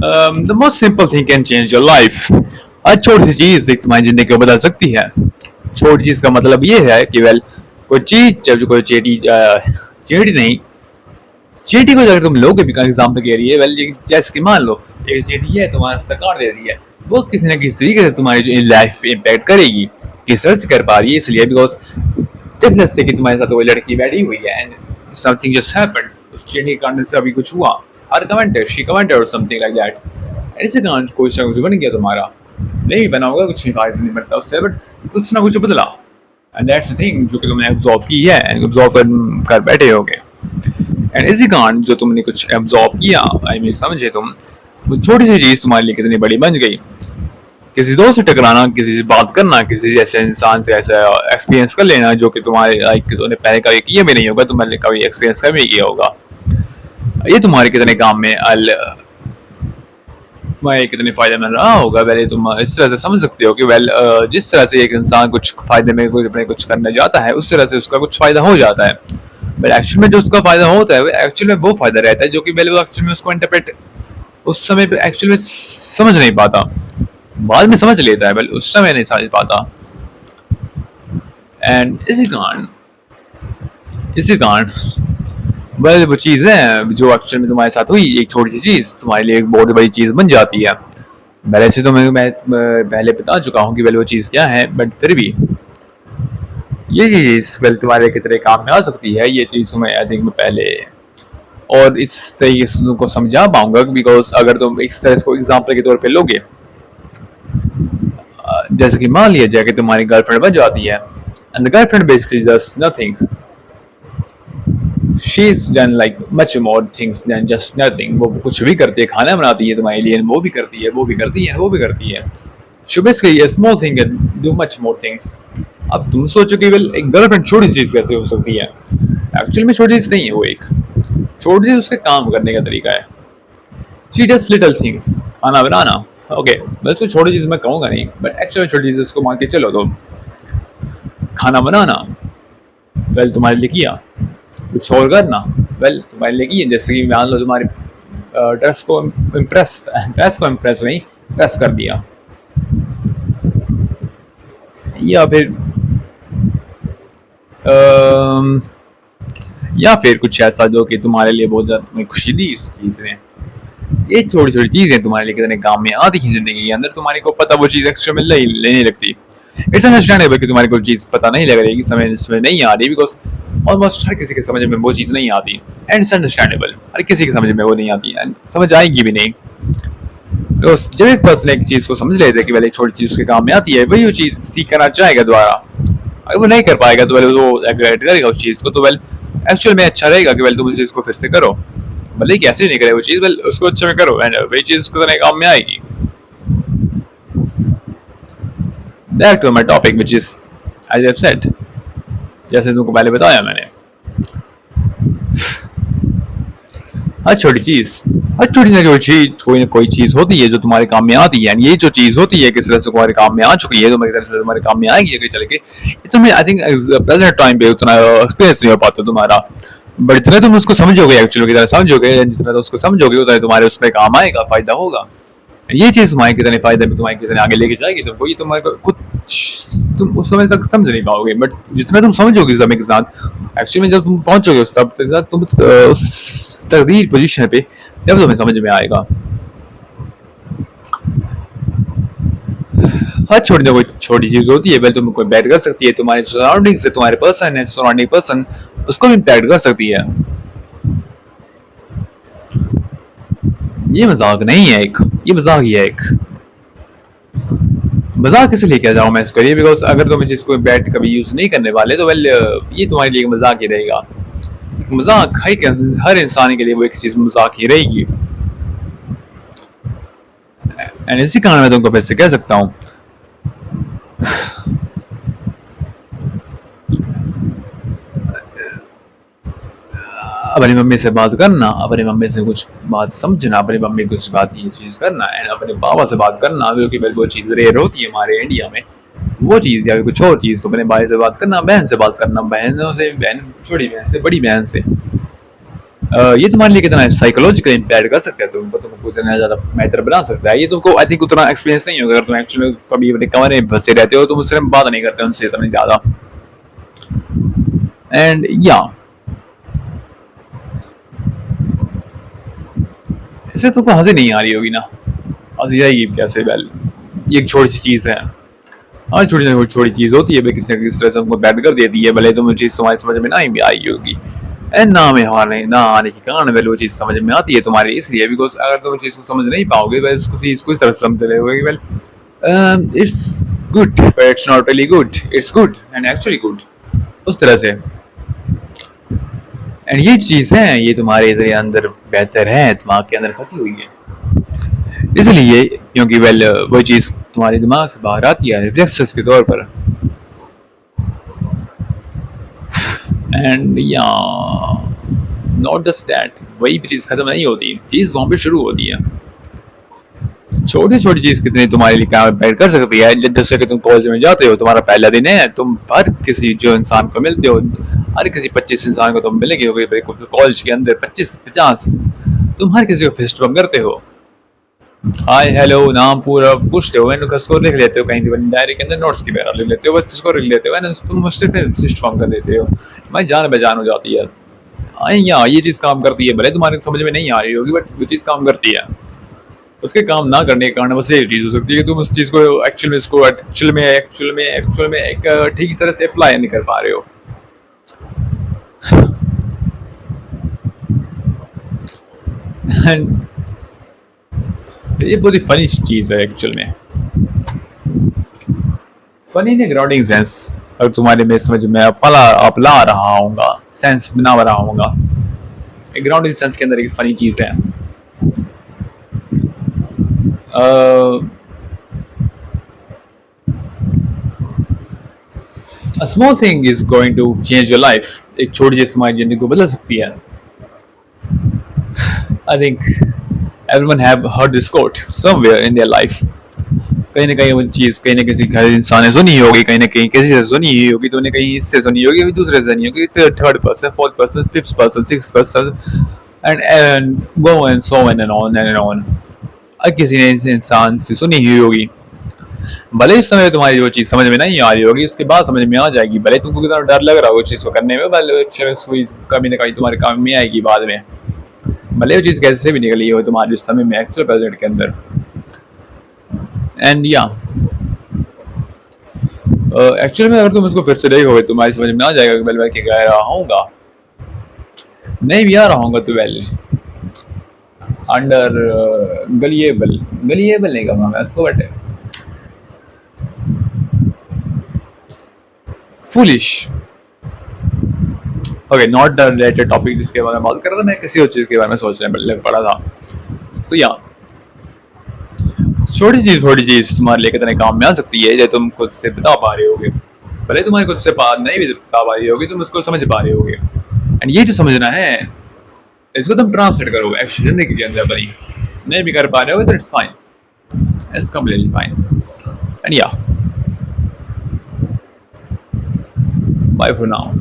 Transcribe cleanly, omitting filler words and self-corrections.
The most simple thing can change your life. हर छोटी सी चीज एक तुम्हारी जिंदगी को बदल सकती है। छोटी चीज का मतलब ये है कि वेल कोई चीज जब कोई चीटी चीटी नहीं, चीटी को अगर तुम लोगे भी एग्जाम्पल के लिए वेल जैसे कि मान लो एक चीटी है तुम्हारा रास्ता काट दे रही है, वो किसी ना किसी तरीके से तुम्हारी जो लाइफ इम्पैक्ट करेगी। किस तरह से कर पा रही है इसलिए बिकॉज जैसे कि तुम्हारे साथ वो लड़की बैठी हुई है एंड समथिंग जस्ट हैपेंड, उस चीटी काटने से अभी कुछ हुआ, हर कमेंटेड शी कमेंटेड और समथिंग लाइक दैट। ऐसे कारण कुछ ना कुछ बन गया तुम्हारा, नहीं बना होगा कुछ नहीं, फायदा नहीं पड़ता उससे, बट कुछ ना कुछ बदला एंड दैट्स द थिंग जो कि तुमने एब्जॉर्व की है एंड एब्जॉर्व कर बैठे होगे। एंड इसी कारण जो तुमने कुछ एब्जॉर्व किया आई मीन समझे तुम, वो छोटी सी चीज तुम्हारे लिए कितनी बड़ी बन गई। किसी दोस्त से टकराना, किसी से बात करना, किसी ऐसे इंसान से ऐसा एक्सपीरियंस कर लेना जो कि तुम्हारे लाइक तुमने पहले कभी किया भी नहीं होगा, तुमने कभी एक्सपीरियंस कर भी किया होगा, ये तुम्हारे कितने काम में तुम्हारे कितने फायदे में रहा होगा। वेल तुम इस तरह से समझ सकते हो कि वेल जिस तरह से एक इंसान कुछ फायदे में कुछ अपने कुछ करने जाता है उस तरह से उसका कुछ फायदा हो जाता है। बट एक्चुअल में जो उसका फायदा होता है एक्चुअल में वो फायदा रहता है जो कि वेल वो एक्चुअल में उसको इंटरप्रेट उस समय पे एक्चुअल में समझ नहीं पाता, बाद में समझ लेता है बल उस समय नहीं समझ पाता। एंड इसी कारण वेल वो चीज़ है जो एक्चुअल में तुम्हारे साथ हुई, एक छोटी सी चीज़ तुम्हारे लिए एक बहुत बड़ी चीज़ बन जाती है। पहले से तो मैं पहले बता चुका हूँ कि वेल वो चीज़ क्या है, बट फिर भी ये चीज़ वेल तुम्हारे कितने काम में आ सकती है, ये चीज़ मैं आई थिंक मैं पहले और इस तरीके से तुमको समझा पाऊंगा बिकॉज अगर तुम इस तरह को एग्जाम्पल के तौर पे लोगे, जैसे कि मान लिया जाए कि तुम्हारी गर्लफ्रेंड बन जाती है and the girlfriend basically does nothing, she is done like much more things than just nothing. वो कुछ भी करती है, खाना बनाती है तुम्हारे लिए, वो भी करती है, वो भी करती है, वो भी करती है। So basically a small thing can do much more things। अब तुम सोचो कि वेल एक गर्लफ्रेंड छोटी सी चीज कैसे हो सकती है, एक्चुअली में छोटी चीज नहीं है वो, एक छोटी चीज उसके काम करने का तरीका है। शी डज लिटिल थिंग्स, खाना बनाना, ओके बस वो छोटी चीज मैं कहूँगा नहीं, बट एक्चुअली छोटी चीज उसको मान के चलो तो खाना बनाना वेल तुम्हारे लिए किया, कुछ और करना वेल तुम्हारे लिए किया, जैसे कि मान लो तुम्हारी ड्रेस को इम्प्रेस नहीं प्रेस कर दिया, या फिर या फिर कुछ ऐसा जो कि तुम्हारे लिए बहुत ज़्यादा तुम्हें खुशी दी इस चीज़ ने। ये छोटी छोटी चीज़ें तुम्हारे लिए कितने काम में आती हैं जिंदगी के अंदर, तुम्हारे को पता वो चीज़ एक्स्ट्रा में लेने लगती। इट्स अंडरस्टैंडेबल कि तुम्हारी कोई चीज़ पता नहीं लग रही, समझ नहीं आ रही, बिकॉज ऑलमोस्ट हर किसी के समझ में वो चीज़ नहीं आती एंड इट्स अंडरस्टैंडेबल, हर किसी के समझ में वो नहीं आती एंड समझ आएगी भी नहीं। तो जब एक पर्सन एक चीज़ को समझ लेते कि पहले एक छोटी चीज़ उसके काम में आती है, वही वो चीज़ सीख करना चाहेगा दोबारा। अगर वो नहीं कर पाएगा तो वेल वो एग्रेट करेगा उस चीज़ को, तो वेल एक्चुअल में अच्छा रहेगा कि वेल तुम उस चीज़ को फिर से करो, भले कैसे नहीं करे वो चीज़, वेल उसको अच्छे में करो एंड वही चीज़ उसको काम में आएगी। Back to my topic which is as I've said, जैसे तुमको पहले बताया मैंने, हर छोटी ना कोई चीज होती है जो तुम्हारे काम में आती है, ये जो चीज होती है किस तरह से तुम्हारे काम में आ चुकी है, तुम्हारी तरह से तुम्हारे काम में आएगी आगे चल के, तुम्हें आई थिंक प्रेजेंट टाइम पे उतना एक्सपीरियंस नहीं हो पाता तुम्हारा, बट जितना तुम उसको समझोगे एक्चुअली की तरह समझोगे, जितना तुम उसको समझोगे उतना तुम्हारे उसमें काम आएगा, फायदा होगा। ये चीज तुम्हारे कितने फायदे में तुम्हारे कितने आगे लेके जाएगी तुमको, ये तुम्हारे खुद तुम उस समय तक समझ नहीं पाओगे, बट जितना तुम समझोगे समय के साथ एक्चुअली में जब तुम पहुंचोगे उस तब तक तुम उस तकदीर पोजीशन पे जब तुम्हें समझ में आएगा। हर छोटी ना कोई छोटी चीज होती है, वेल तुमको इम्पैक्ट कर सकती है, तुम्हारे सराउंडिंग से तुम्हारे पर्सन है, सराउंडिंग पर्सन उसको भी इम्पैक्ट कर सकती है। ये मजाक नहीं है एक, ये मजाक ही है एक। मजाक इसलिए क्या जाऊँ मैं इसको लिए बिकॉज अगर तुम जिसको बैट कभी यूज नहीं करने वाले तो वेल ये तुम्हारे लिए मजाक ही रहेगा। मजाक हर इंसान के लिए वो एक चीज मजाक ही रहेगी एंड इसी कारण मैं तुमको फिर से कह सकता हूँ अपनी मम्मी से बात करना, अपनी मम्मी से कुछ बात समझना, अपनी मम्मी कुछ बात ये चीज़ करना एंड अपने पापा से बात करना, क्योंकि वो चीज़ रेयर होती है हमारे इंडिया में, वो चीज़ या कुछ और चीज़, भाई से बात करना, बहन से बात करना, बहनों से, बहन छोटी बहन से, बड़ी बहन से, ये तुम्हारे लिए कितना साइकोलॉजिकल इम्पैक्ट कर सकता है, तुमको इतना ज़्यादा बेहतर बना सकता है। ये तुमको आई थिंक उतना एक्सपीरियंस नहीं होगा, अगर तुम एक्चुअली में कभी अपने कमरे में फंसे रहते हो, तुम उससे बात नहीं करते उनसे इतनी ज़्यादा। एंड या इसमें तुमको हंसी नहीं आ रही होगी ना, हंसी आएगी कैसे? वेल, ये एक छोटी सी चीज़ है। हाँ, छोटी से छोटी चीज़ होती है, भाई किसी न किसी तरह से हमको बैड कर देती है, भले तुम्हें चीज़ तुम्हारी समझ में नहीं भी आई होगी। एंड ना में हमारे ना आने के कारण वेल वो चीज़ समझ में आती है तुम्हारी, इसलिए बिकॉज अगर तुम चीज़ को समझ नहीं पाओगे, वेल उसको चीज़ को इस तरह से समझ रहे होगे, well it's good but it's not really good, it's good and actually good, उस तरह से। एंड ये चीज़ है, ये तुम्हारे इधर अंदर बेहतर है, दिमाग के अंदर फंसी हुई है, इसलिए क्योंकि वेल वो चीज़ तुम्हारे दिमाग से बाहर आती है रिफ्लेक्सेस के तौर पर। एंड या नॉट जस्ट दैट, वही भी चीज़ खत्म नहीं होती, चीज़ वहाँ पे शुरू होती है। छोटी छोटी चीज़ कितनी तुम्हारे लिए क्या बैठ कर सकती है। जैसे कि तुम कॉलेज में जाते हो, तुम्हारा पहला दिन है, तुम हर किसी जो इंसान को मिलते हो, हर किसी 25 इंसान को तुम मिलेंगे हो कॉलेज के अंदर, 25-50 तुम हर किसी को फिस्ट बम करते हो, हाय हेलो नाम पूरा पूछते हो, मैंने उसको लिख लेते हो कहीं भी डायरी के अंदर, नोट्स की तरह लिख लेते हो, बस इसको लिख लेते हो, मैंने तुम मुझसे फिर फिस्ट फॉर्म कर देते हो, मैं जान बेजान हो जाती है। यहाँ ये चीज़ काम करती है, भले तुम्हारे समझ में नहीं आ रही होगी, बट वो चीज़ काम करती है। उसके काम ना करने के कारण बस ये चीज़ हो सकती है कि तुम उस चीज़ को एक्चुअल में एक ठीक तरह से अप्लाई नहीं कर पा रहे हो। And ये बहुत ही फनी चीज़ है एक्चुअल में, फनी ने ग्राउंडिंग सेंस, अगर तुम्हारे में समझ में अपला रहा होगा, सेंस बना रहा होगा, एक ग्राउंडिंग सेंस के अंदर एक फनी चीज़ है। A small thing is going to change your life, एक छोटी चीज़ तुम्हारी जिंदगी को बदल सकती है। I think everyone have heard this quote somewhere in their life, कहीं ना कहीं वो चीज़ कहीं ना किसी घर इंसान ने सुनी होगी, कहीं ना कहीं किसी से सुनी ही होगी, तो उन्हें कहीं इससे सुनी होगी, दूसरे से सुनी होगी, third person, fourth person, fifth person, sixth person, and go and so and on, किसी ने इस इंसान से सुनी ही होगी। भले इस समय तुम्हारी वो चीज़ समझ में नहीं आ रही होगी, उसके बाद समझ में आ जाएगी, भले तुमको कितना डर लग रहा हो उस चीज़ को करने में, भले कभी ना कभी तुम्हारे काम में आएगी बाद में, भले वो चीज़ कैसे भी निकली हो तुम्हारे उस समय में एक्चुअल प्रेजेंट के अंदर। एंड या एक्चुअली में अगर तुम उसको फिर से देखोगे, तुम्हारी समझ में आ जाएगा कि मैं क्या कह रहा हूँगा, नहीं भी आ रहा हूँगा, तो वेल अंडर गलिएबल नहीं कहूँगा मैं उसको, but foolish. Okay, not the related topic जिसके बारे में बात कर रहा था मैं, किसी और चीज़ के बारे में सोचने में लग पड़ा था। सो या छोटी चीज़ तुम्हारे लिए कितने काम में आ सकती है, जो तुम खुद से बता पा रहे होगे, भले तुम्हारे खुद से बात नहीं भी बता पा रही होगी, तुम उसको समझ पा रहे होगे। एंड ये जो समझना है, इसको तुम ट्रांसलेट करो एक्चुअली जिंदगी के अंदर, बनी नहीं भी कर पा रहे हो तो it's fine, it's completely fine. And या बाय फॉर नाउ।